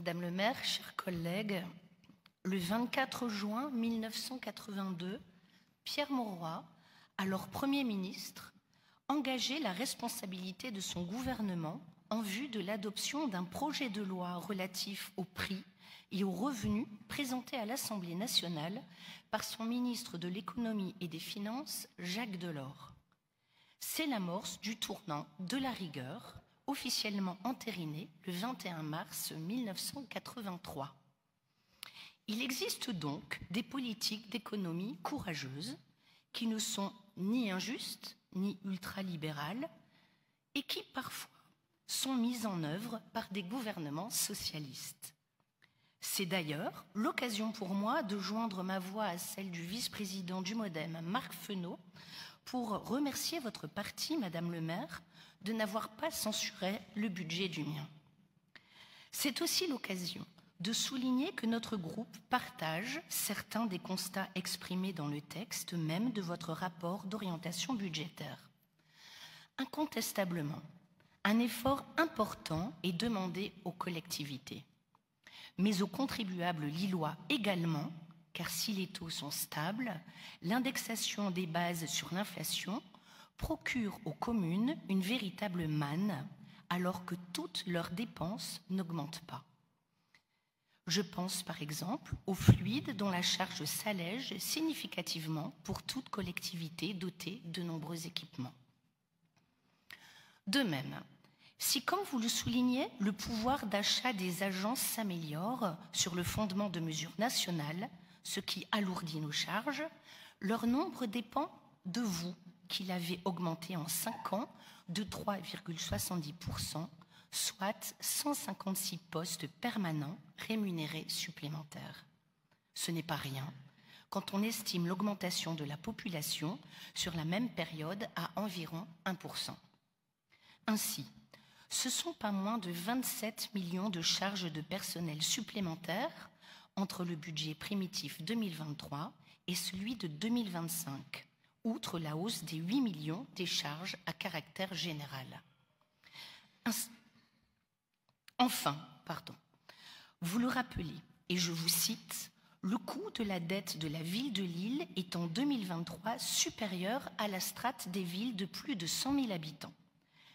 Madame le maire, chers collègues, le 24 juin 1982, Pierre Mauroy, alors Premier ministre, engageait la responsabilité de son gouvernement en vue de l'adoption d'un projet de loi relatif aux prix et aux revenus présenté à l'Assemblée nationale par son ministre de l'Économie et des Finances, Jacques Delors. C'est l'amorce du tournant de la rigueur, officiellement entériné le 21 mars 1983. Il existe donc des politiques d'économie courageuses qui ne sont ni injustes ni ultralibérales et qui parfois sont mises en œuvre par des gouvernements socialistes. C'est d'ailleurs l'occasion pour moi de joindre ma voix à celle du vice-président du MoDem, Marc Fesneau, pour remercier votre parti, Madame le maire, de n'avoir pas censuré le budget du mien. C'est aussi l'occasion de souligner que notre groupe partage certains des constats exprimés dans le texte même de votre rapport d'orientation budgétaire. Incontestablement, un effort important est demandé aux collectivités, mais aux contribuables lillois également, car si les taux sont stables, l'indexation des bases sur l'inflation procure aux communes une véritable manne, alors que toutes leurs dépenses n'augmentent pas. Je pense par exemple aux fluides dont la charge s'allège significativement pour toute collectivité dotée de nombreux équipements. De même, si, comme vous le soulignez, le pouvoir d'achat des agences s'améliore sur le fondement de mesures nationales, ce qui alourdit nos charges, leur nombre dépend de vous, qui l'avez augmenté en 5 ans de 3,70%, soit 156 postes permanents rémunérés supplémentaires. Ce n'est pas rien quand on estime l'augmentation de la population sur la même période à environ 1%. Ainsi, ce sont pas moins de 27 millions de charges de personnel supplémentaires entre le budget primitif 2023 et celui de 2025, outre la hausse des 8 millions des charges à caractère général. Enfin, vous le rappelez, et je vous cite, le coût de la dette de la ville de Lille est en 2023 supérieur à la strate des villes de plus de 100 000 habitants.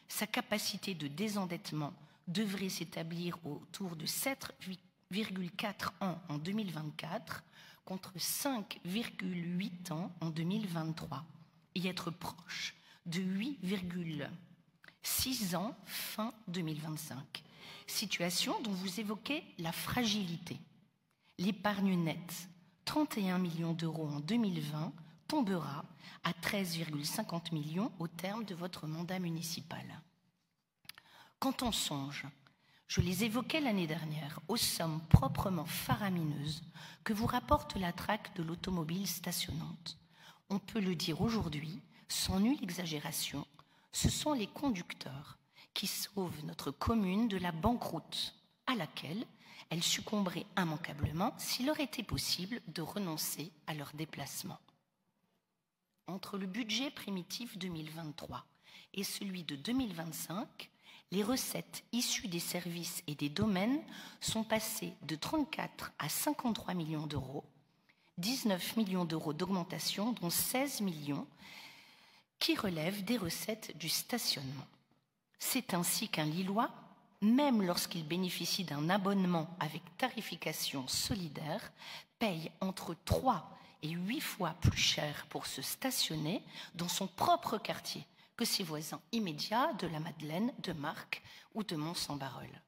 Sa capacité de désendettement devrait s'établir autour de 7,4 ans en 2024 contre 5,8 ans en 2023 et être proche de 8,6 ans fin 2025. Situation dont vous évoquez la fragilité. L'épargne nette, 31 millions d'euros en 2020, tombera à 13,50 millions au terme de votre mandat municipal. Quand on songe, je les évoquais l'année dernière, aux sommes proprement faramineuses que vous rapporte la traque de l'automobile stationnante, on peut le dire aujourd'hui, sans nulle exagération, ce sont les conducteurs qui sauvent notre commune de la banqueroute à laquelle elle succomberait immanquablement s'il aurait été possible de renoncer à leur déplacement. Entre le budget primitif 2023 et celui de 2025, les recettes issues des services et des domaines sont passées de 34 à 53 millions d'euros, 19 millions d'euros d'augmentation, dont 16 millions qui relèvent des recettes du stationnement. C'est ainsi qu'un Lillois, même lorsqu'il bénéficie d'un abonnement avec tarification solidaire, paye entre 3 et 8 fois plus cher pour se stationner dans son propre quartier que ses voisins immédiats de la Madeleine, de Marcq ou de Mont-Saint-Barreul.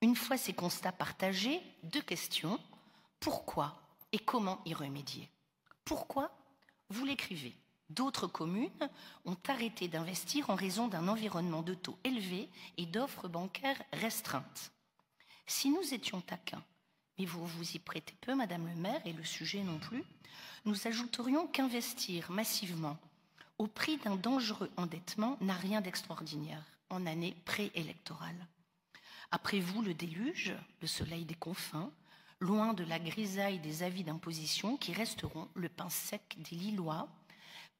Une fois ces constats partagés, 2 questions. Pourquoi et comment y remédier? Pourquoi? Vous l'écrivez. D'autres communes ont arrêté d'investir en raison d'un environnement de taux élevé et d'offres bancaires restreintes. Si nous étions taquins, mais vous vous y prêtez peu, Madame le maire, et le sujet non plus, nous ajouterions qu'investir massivement au prix d'un dangereux endettement n'a rien d'extraordinaire en année préélectorale. Après vous, le déluge, le soleil des confins, loin de la grisaille des avis d'imposition qui resteront le pain sec des Lillois,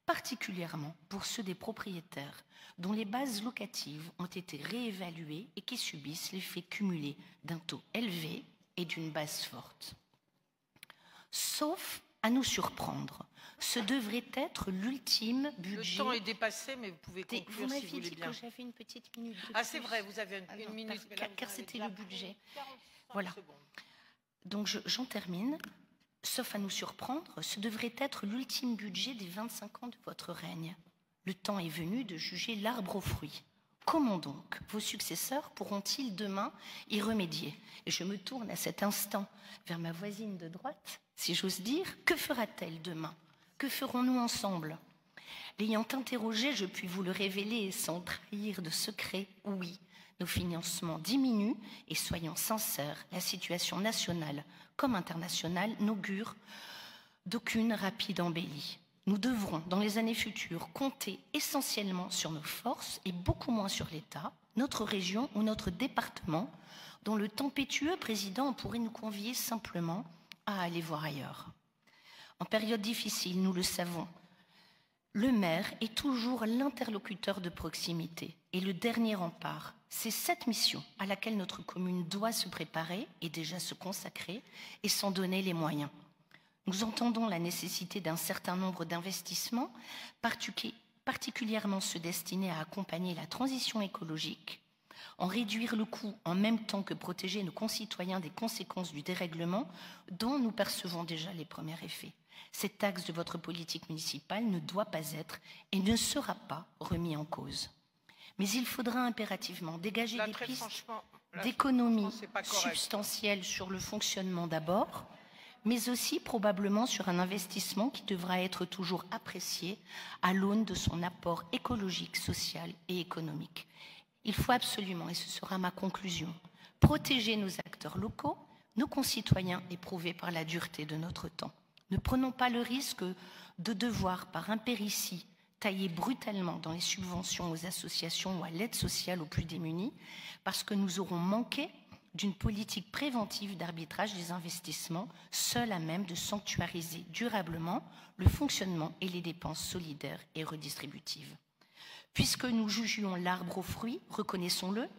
particulièrement pour ceux des propriétaires dont les bases locatives ont été réévaluées et qui subissent l'effet cumulé d'un taux élevé et d'une base forte. Sauf à nous surprendre, ce devrait être l'ultime budget... Le temps est dépassé, mais vous pouvez conclure si vous voulez bien. Vous m'aviez dit que j'avais une petite minute de plus. Ah, c'est vrai, vous avez une minute. Car c'était le budget. Voilà. Donc j'en termine. Sauf à nous surprendre, ce devrait être l'ultime budget des 25 ans de votre règne. Le temps est venu de juger l'arbre aux fruits. Comment donc vos successeurs pourront-ils demain y remédier? Et je me tourne à cet instant vers ma voisine de droite, si j'ose dire. Que fera-t-elle demain? Que ferons-nous ensemble? L'ayant interrogé, je puis vous le révéler sans trahir de secret. Oui, nos financements diminuent et soyons sincères, la situation nationale comme internationale n'augure d'aucune rapide embellie. Nous devrons, dans les années futures, compter essentiellement sur nos forces et beaucoup moins sur l'État, notre région ou notre département, dont le tempétueux président pourrait nous convier simplement à aller voir ailleurs. En période difficile, nous le savons, le maire est toujours l'interlocuteur de proximité et le dernier rempart. C'est cette mission à laquelle notre commune doit se préparer et déjà se consacrer et s'en donner les moyens. Nous entendons la nécessité d'un certain nombre d'investissements, particulièrement ceux destinés à accompagner la transition écologique, en réduire le coût en même temps que protéger nos concitoyens des conséquences du dérèglement dont nous percevons déjà les premiers effets. Cet axe de votre politique municipale ne doit pas être et ne sera pas remis en cause. Mais il faudra impérativement dégager des pistes d'économie substantielles sur le fonctionnement d'abord, mais aussi probablement sur un investissement qui devra être toujours apprécié à l'aune de son apport écologique, social et économique. Il faut absolument, et ce sera ma conclusion, protéger nos acteurs locaux, nos concitoyens éprouvés par la dureté de notre temps. Ne prenons pas le risque de devoir, par impéritie, tailler brutalement dans les subventions aux associations ou à l'aide sociale aux plus démunis, parce que nous aurons manqué d'une politique préventive d'arbitrage des investissements, seule à même de sanctuariser durablement le fonctionnement et les dépenses solidaires et redistributives. Puisque nous jugions l'arbre aux fruits, reconnaissons-le,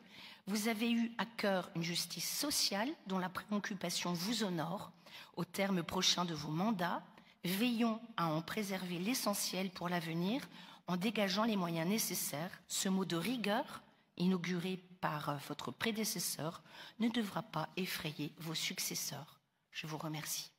vous avez eu à cœur une justice sociale dont la préoccupation vous honore. Au terme prochain de vos mandats, veillons à en préserver l'essentiel pour l'avenir en dégageant les moyens nécessaires. Ce mot de rigueur, inauguré par votre prédécesseur, ne devra pas effrayer vos successeurs. Je vous remercie.